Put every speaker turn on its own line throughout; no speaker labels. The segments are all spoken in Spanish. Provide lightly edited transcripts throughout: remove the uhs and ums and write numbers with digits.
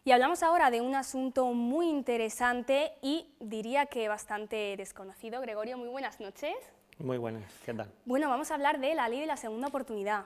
Y hablamos ahora de un asunto muy interesante y diría que bastante desconocido. Gregorio, muy buenas noches.
Muy buenas, ¿qué tal?
Bueno, vamos a hablar de la ley de la segunda oportunidad.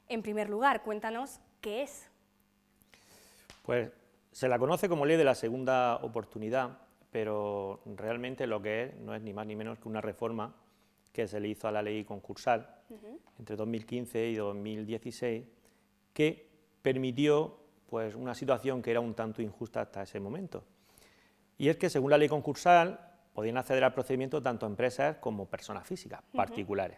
En primer lugar, cuéntanos qué es.
Pues se la conoce como ley de la segunda oportunidad, pero realmente lo que es no es ni más ni menos que una reforma que se le hizo a la ley concursal entre 2015 y 2016, que permitió pues, una situación que era un tanto injusta hasta ese momento. Y es que según la ley concursal podían acceder al procedimiento tanto empresas como personas físicas, particulares.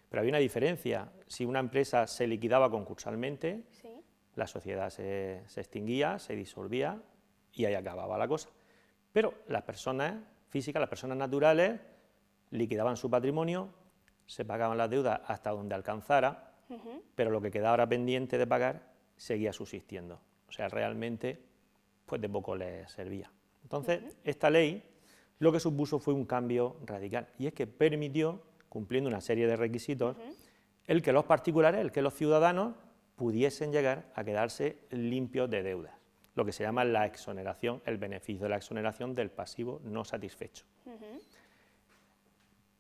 Pero había una diferencia: si una empresa se liquidaba concursalmente,
Sí.
la sociedad se extinguía, se disolvía y ahí acababa la cosa. Pero las personas físicas, las personas naturales, liquidaban su patrimonio, se pagaban las deudas hasta donde alcanzara, pero lo que quedaba ahora pendiente de pagar seguía subsistiendo. O sea, realmente pues de poco les servía. Entonces, esta ley lo que supuso fue un cambio radical, y es que permitió, cumpliendo una serie de requisitos, el que los particulares, el que los ciudadanos pudiesen llegar a quedarse limpios de deudas, lo que se llama la exoneración, el beneficio de la exoneración del pasivo no satisfecho.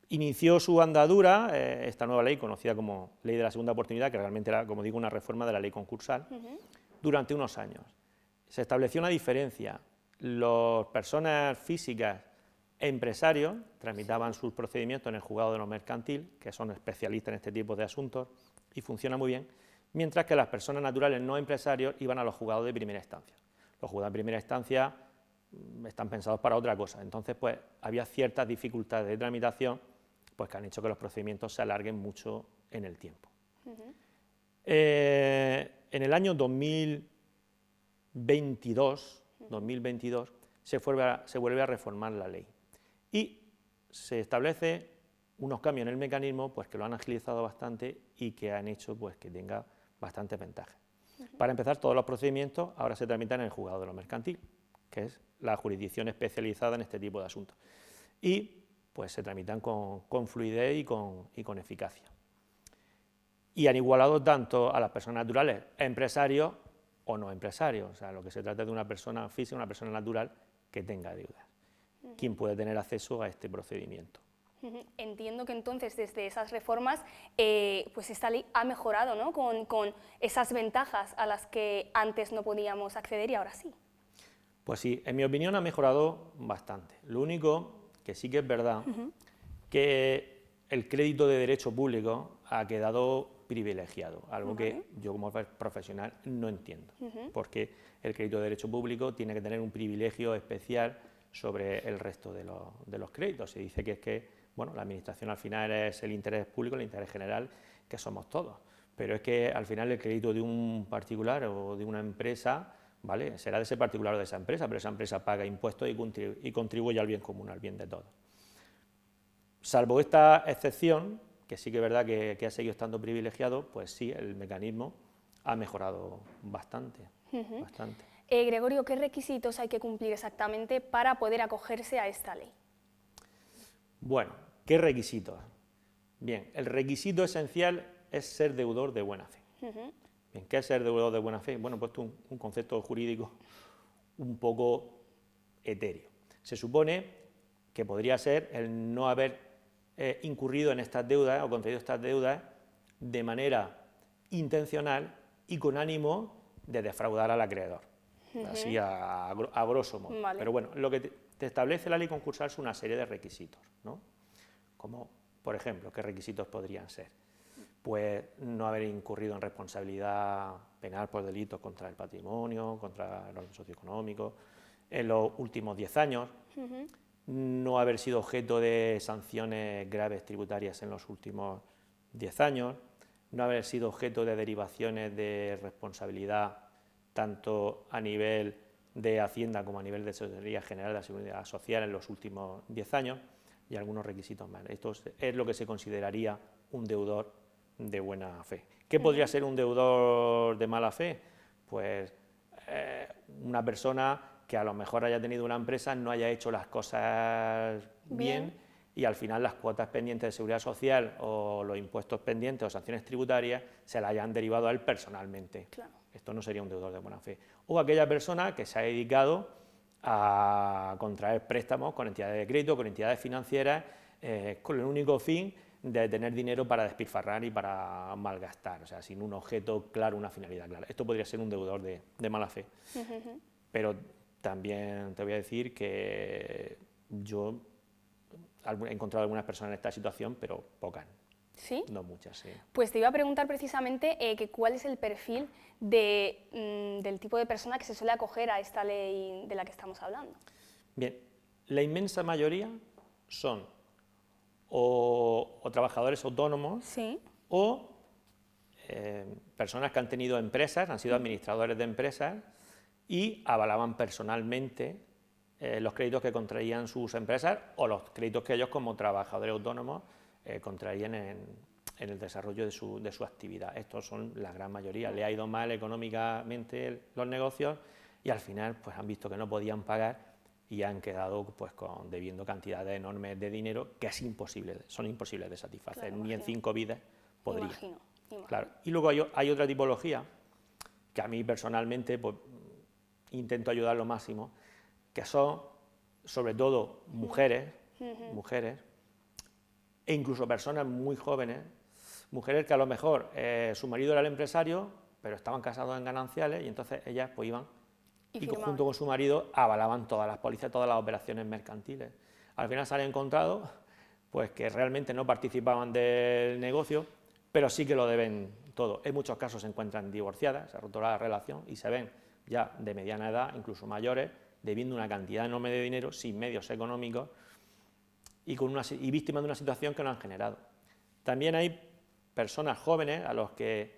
Inició su andadura esta nueva ley, conocida como Ley de la Segunda Oportunidad, que realmente era, como digo, una reforma de la ley concursal, durante unos años. Se estableció una diferencia: las personas físicas e empresarios tramitaban sus procedimientos en el juzgado de lo mercantil, que son especialistas en este tipo de asuntos y funciona muy bien, mientras que las personas naturales no empresarios iban a los juzgados de primera instancia. Los juzgados de primera instancia están pensados para otra cosa, entonces pues había ciertas dificultades de tramitación pues, que han hecho que los procedimientos se alarguen mucho en el tiempo. En el año 2022 se vuelve a reformar la ley y se establece unos cambios en el mecanismo pues, que lo han agilizado bastante y que han hecho pues, que tenga bastantes ventajas. Para empezar, todos los procedimientos ahora se tramitan en el juzgado de lo mercantil, que es la jurisdicción especializada en este tipo de asuntos, y pues se tramitan con fluidez y con eficacia. Y han igualado tanto a las personas naturales, empresarios o no empresarios. O sea, lo que se trata es de una persona física, una persona natural que tenga deudas. ¿Quién puede tener acceso a este procedimiento?
Entiendo que entonces desde esas reformas pues esta ley ha mejorado, ¿no? con esas ventajas a las que antes no podíamos acceder y ahora sí.
Pues sí, en mi opinión ha mejorado bastante. Lo único que sí que es verdad que el crédito de derecho público ha quedado privilegiado, algo que yo como profesional no entiendo, porque el crédito de derecho público tiene que tener un privilegio especial sobre el resto de los créditos. Se dice que es que bueno, la administración al final es el interés público, el interés general, que somos todos, pero es que al final el crédito de un particular o de una empresa, ¿vale?, será de ese particular o de esa empresa, pero esa empresa paga impuestos y contribuye al bien común, al bien de todos. Salvo esta excepción, que sí que es verdad que ha seguido estando privilegiado, pues sí, el mecanismo ha mejorado bastante.
Gregorio, ¿qué requisitos hay que cumplir exactamente para poder acogerse a esta ley?
Bueno, ¿qué requisitos? Bien, el requisito esencial es ser deudor de buena fe. Bien, ¿qué es ser deudor de buena fe? Bueno, pues un concepto jurídico un poco etéreo. Se supone que podría ser el no haber incurrido en estas deudas o concedido estas deudas de manera intencional y con ánimo de defraudar al acreedor, así a grosso modo.
Vale.
Pero bueno, lo que te establece la ley concursal es una serie de requisitos, ¿no? Como, por ejemplo, ¿qué requisitos podrían ser? Pues no haber incurrido en responsabilidad penal por delitos contra el patrimonio, contra el orden socioeconómico, en los últimos 10 años, no haber sido objeto de sanciones graves tributarias en los últimos 10 años, no haber sido objeto de derivaciones de responsabilidad tanto a nivel de Hacienda como a nivel de Tesorería General de la Seguridad Social en los últimos 10 años y algunos requisitos más. Esto es lo que se consideraría un deudor de buena fe. ¿Qué podría ser un deudor de mala fe? Pues una persona que a lo mejor haya tenido una empresa, no haya hecho las cosas bien y al final las cuotas pendientes de seguridad social o los impuestos pendientes o sanciones tributarias se las hayan derivado a él personalmente.
Claro.
Esto no sería un deudor de buena fe. O aquella persona que se ha dedicado a contraer préstamos con entidades de crédito, con entidades financieras, con el único fin de tener dinero para despilfarrar y para malgastar, o sea, sin un objeto claro, una finalidad clara. Esto podría ser un deudor de mala fe. Pero también te voy a decir que yo he encontrado algunas personas en esta situación, pero pocas.
¿Sí?
No muchas, sí.
Pues te iba a preguntar precisamente que cuál es el perfil del tipo de persona que se suele acoger a esta ley de la que estamos hablando.
Bien, la inmensa mayoría son o trabajadores autónomos,
sí,
o personas que han tenido empresas, han sido administradores de empresas y avalaban personalmente los créditos que contraían sus empresas o los créditos que ellos como trabajadores autónomos contraían en el desarrollo de su actividad. Estos son la gran mayoría. Le ha ido mal económicamente los negocios y al final pues, han visto que no podían pagar y han quedado pues, debiendo cantidades enormes de dinero que son imposibles de satisfacer,
claro,
ni en 5 vidas podría.
Imagino.
Claro. Y luego hay otra tipología que a mí personalmente pues, intento ayudar lo máximo, que son sobre todo mujeres, e incluso personas muy jóvenes, mujeres que a lo mejor su marido era el empresario, pero estaban casados en gananciales y entonces ellas pues iban y junto con su marido avalaban todas las pólizas, todas las operaciones mercantiles. Al final se han encontrado pues, que realmente no participaban del negocio, pero sí que lo deben todo. En muchos casos se encuentran divorciadas, se ha roto la relación y se ven ya de mediana edad, incluso mayores, debiendo una cantidad enorme de dinero, sin medios económicos y víctimas de una situación que no han generado. También hay personas jóvenes a los que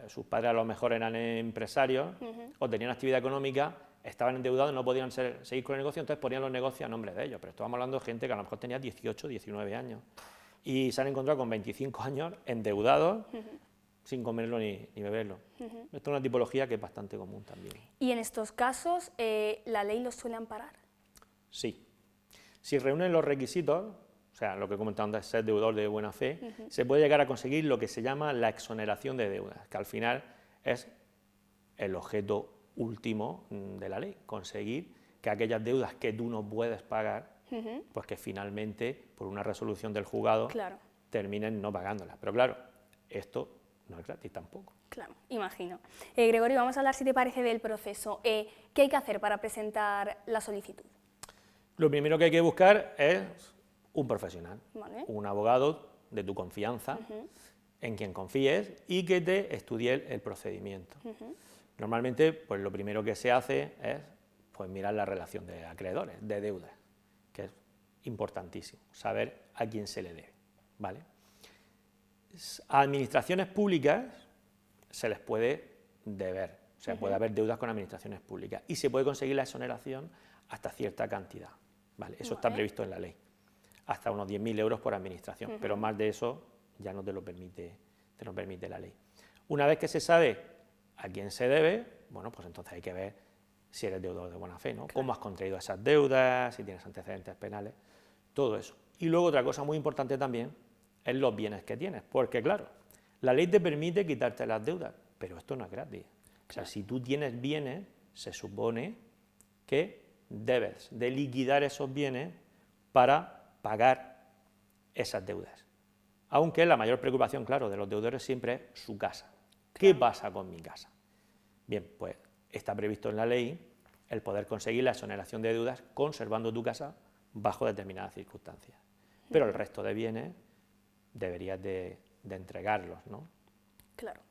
sus padres a lo mejor eran empresarios o tenían actividad económica, estaban endeudados, no podían seguir con el negocio, entonces ponían los negocios a nombre de ellos. Pero estamos hablando de gente que a lo mejor tenía 18, 19 años y se han encontrado con 25 años endeudados sin comerlo ni beberlo. Esto es una tipología que es bastante común también.
¿Y en estos casos la ley los suele amparar?
Sí. Si reúnen los requisitos, o sea, lo que he comentado antes, ser deudor de buena fe, se puede llegar a conseguir lo que se llama la exoneración de deudas, que al final es el objeto último de la ley, conseguir que aquellas deudas que tú no puedes pagar, pues que finalmente, por una resolución del juzgado, terminen no pagándolas. Pero claro, esto no es gratis tampoco.
Claro, imagino. Gregorio, vamos a hablar, si te parece, del proceso. ¿Qué hay que hacer para presentar la solicitud?
Lo primero que hay que buscar es un profesional,
Vale.
un abogado de tu confianza, en quien confíes y que te estudie el procedimiento. Normalmente, pues lo primero que se hace es pues, mirar la relación de acreedores, de deudas, que es importantísimo, saber a quién se le debe, ¿vale? A administraciones públicas se les puede deber, o sea, puede haber deudas con administraciones públicas y se puede conseguir la exoneración hasta cierta cantidad, ¿vale? Eso está previsto en la ley, hasta unos 10.000 euros por administración, pero más de eso ya no te lo permite la ley. Una vez que se sabe a quién se debe, bueno, pues entonces hay que ver si eres deudor de buena fe, ¿no? Claro. Cómo has contraído esas deudas, si tienes antecedentes penales, todo eso. Y luego otra cosa muy importante también es los bienes que tienes, porque claro, la ley te permite quitarte las deudas, pero esto no es gratis. O sea, si tú tienes bienes, se supone que debes de liquidar esos bienes para pagar esas deudas. Aunque la mayor preocupación, claro, de los deudores siempre es su casa. ¿Qué pasa con mi casa? Bien, pues está previsto en la ley el poder conseguir la exoneración de deudas conservando tu casa bajo determinadas circunstancias. Pero el resto de bienes deberías de entregarlos, ¿no?
Claro.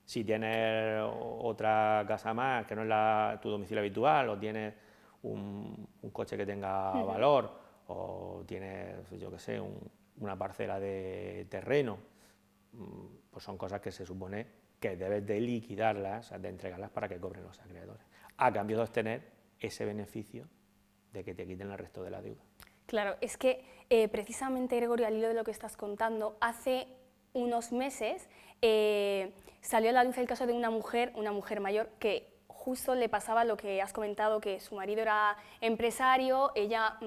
Si tienes otra casa más que no es tu domicilio habitual, o tienes un coche que tenga valor, o tienes, yo qué sé, una parcela de terreno, pues son cosas que se supone que debes de liquidarlas, de entregarlas para que cobren los acreedores, a cambio de obtener ese beneficio de que te quiten el resto de la deuda.
Claro, es que precisamente, Gregorio, al hilo de lo que estás contando, hace unos meses salió a la luz el caso de una mujer mayor que justo le pasaba lo que has comentado, que su marido era empresario, ella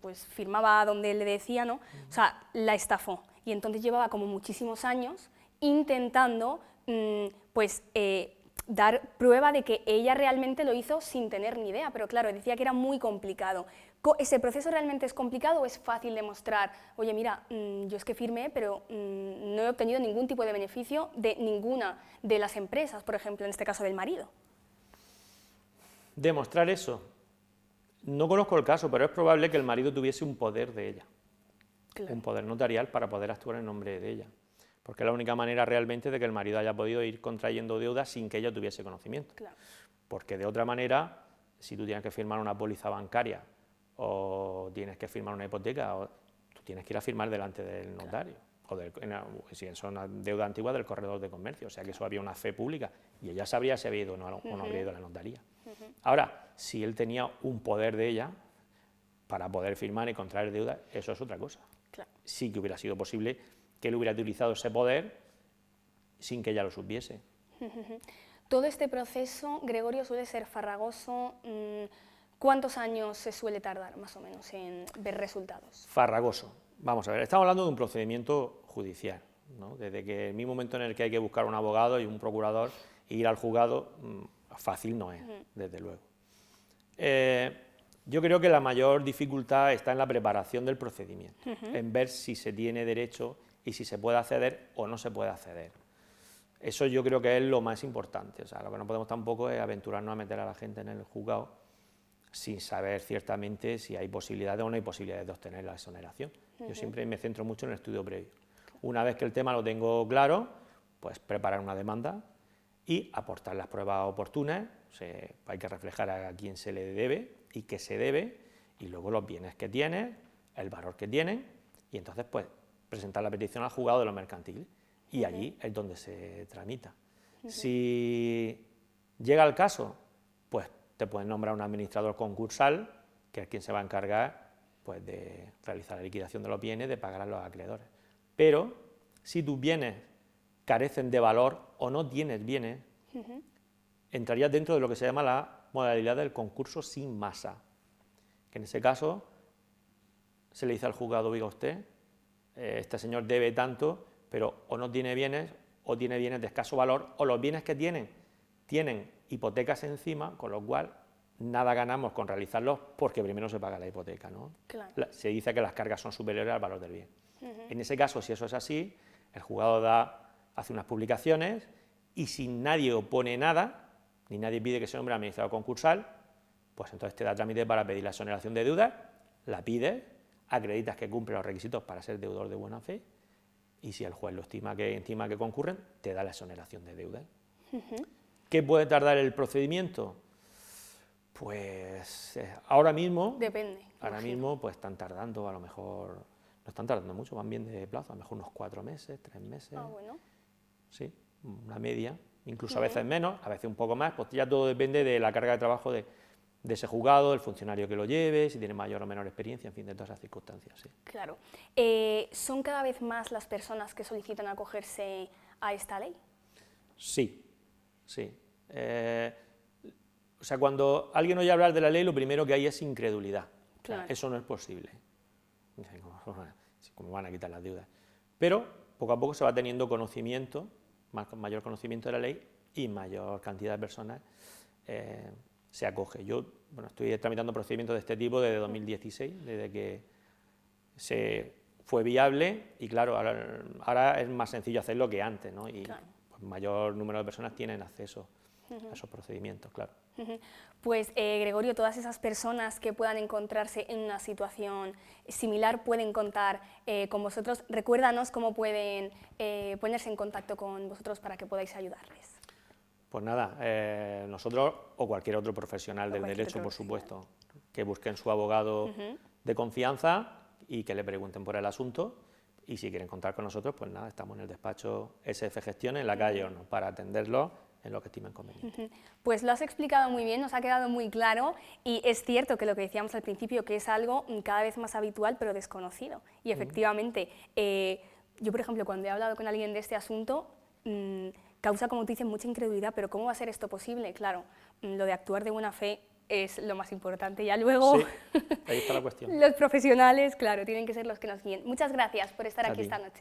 pues firmaba donde él le decía, ¿no? O sea, la estafó y entonces llevaba como muchísimos años intentando pues dar prueba de que ella realmente lo hizo sin tener ni idea, pero claro, decía que era muy complicado. ¿Ese proceso realmente es complicado o es fácil demostrar, oye, mira, yo es que firmé, pero no he obtenido ningún tipo de beneficio de ninguna de las empresas, por ejemplo, en este caso del marido?
Demostrar eso. No conozco el caso, pero es probable que el marido tuviese un poder de ella,
Claro.
un poder notarial para poder actuar en nombre de ella, porque es la única manera realmente de que el marido haya podido ir contrayendo deudas sin que ella tuviese conocimiento.
Claro.
Porque de otra manera, si tú tienes que firmar una póliza bancaria o tienes que firmar una hipoteca, tú tienes que ir a firmar delante del notario, o si son una deuda antigua, del corredor de comercio, o sea que eso había una fe pública y ella sabría si había ido o no habría ido a la notaría. Ahora, si él tenía un poder de ella para poder firmar y contraer deuda, eso es otra cosa.
Claro.
Sí que hubiera sido posible que él hubiera utilizado ese poder sin que ella lo supiese.
Todo este proceso, Gregorio, suele ser farragoso. ¿Cuántos años se suele tardar, más o menos, en ver resultados?
Farragoso. Vamos a ver, estamos hablando de un procedimiento judicial, ¿no? Desde que el mismo momento en el que hay que buscar un abogado y un procurador e ir al juzgado, fácil no es, desde luego. Yo creo que la mayor dificultad está en la preparación del procedimiento, en ver si se tiene derecho y si se puede acceder o no se puede acceder. Eso yo creo que es lo más importante. O sea, lo que no podemos tampoco es aventurarnos a meter a la gente en el juzgado sin saber ciertamente si hay posibilidades o no hay posibilidades de obtener la exoneración. Yo siempre me centro mucho en el estudio previo. Una vez que el tema lo tengo claro, pues preparar una demanda y aportar las pruebas oportunas. O sea, hay que reflejar a quién se le debe y qué se debe, y luego los bienes que tiene, el valor que tienen, y entonces pues presentar la petición al juzgado de lo mercantil, y allí es donde se tramita. Si llega el caso, pues te pueden nombrar un administrador concursal, que es quien se va a encargar pues, de realizar la liquidación de los bienes, de pagar a los acreedores. Pero si tus bienes carecen de valor o no tienes bienes, entrarías dentro de lo que se llama la modalidad del concurso sin masa, que en ese caso se le dice al juzgado, oiga usted, este señor debe tanto, pero o no tiene bienes, o tiene bienes de escaso valor, o los bienes que tienen hipotecas encima, con lo cual nada ganamos con realizarlos porque primero se paga la hipoteca, ¿no?
Claro.
Se dice que las cargas son superiores al valor del bien. En ese caso, si eso es así, el juzgado hace unas publicaciones y si nadie opone nada, ni nadie pide que se nombre administrador concursal, pues entonces te da trámite para pedir la exoneración de deudas, la pides, acreditas que cumple los requisitos para ser deudor de buena fe, y si el juez lo estima que concurren, te da la exoneración de deudas. ¿Qué puede tardar el procedimiento? Pues ahora mismo...
Depende.
Ahora mismo pues están tardando, a lo mejor, no están tardando mucho, van bien de plazo, a lo mejor unos 4 meses, 3 meses.
Ah, bueno.
Sí, una media, incluso a veces menos, a veces un poco más, pues ya todo depende de la carga de trabajo de ese juzgado, del funcionario que lo lleve, si tiene mayor o menor experiencia, en fin, de todas esas circunstancias. Sí.
Claro. ¿Son cada vez más las personas que solicitan acogerse a esta ley?
Sí, sí. O sea, cuando alguien oye hablar de la ley, lo primero que hay es incredulidad.
Claro.
O sea, eso no es posible. ¿Cómo van a quitar las deudas? Pero poco a poco se va teniendo conocimiento, mayor conocimiento de la ley y mayor cantidad de personas se acoge. Yo estoy tramitando procedimientos de este tipo desde 2016, desde que se fue viable y claro, ahora es más sencillo hacerlo que antes, ¿no? Y
claro.
Pues, mayor número de personas tienen acceso a esos procedimientos, claro.
Pues Gregorio, todas esas personas que puedan encontrarse en una situación similar pueden contar con vosotros. Recuérdanos cómo pueden ponerse en contacto con vosotros para que podáis ayudarles.
Pues nada, nosotros o cualquier otro profesional del derecho, por supuesto, que busquen su abogado de confianza y que le pregunten por el asunto. Y si quieren contar con nosotros, pues nada, estamos en el despacho SF Gestión en la calle Hornos para atenderlos en lo que estimen conveniente.
Pues lo has explicado muy bien, nos ha quedado muy claro y es cierto que lo que decíamos al principio, que es algo cada vez más habitual pero desconocido. Y efectivamente, yo por ejemplo cuando he hablado con alguien de este asunto, causa, como tú dices, mucha incredulidad, pero ¿cómo va a ser esto posible? Claro, lo de actuar de buena fe es lo más importante, ya luego
Sí, ahí está la cuestión.
los profesionales, claro, tienen que ser los que nos guíen. Muchas gracias por estar aquí esta noche.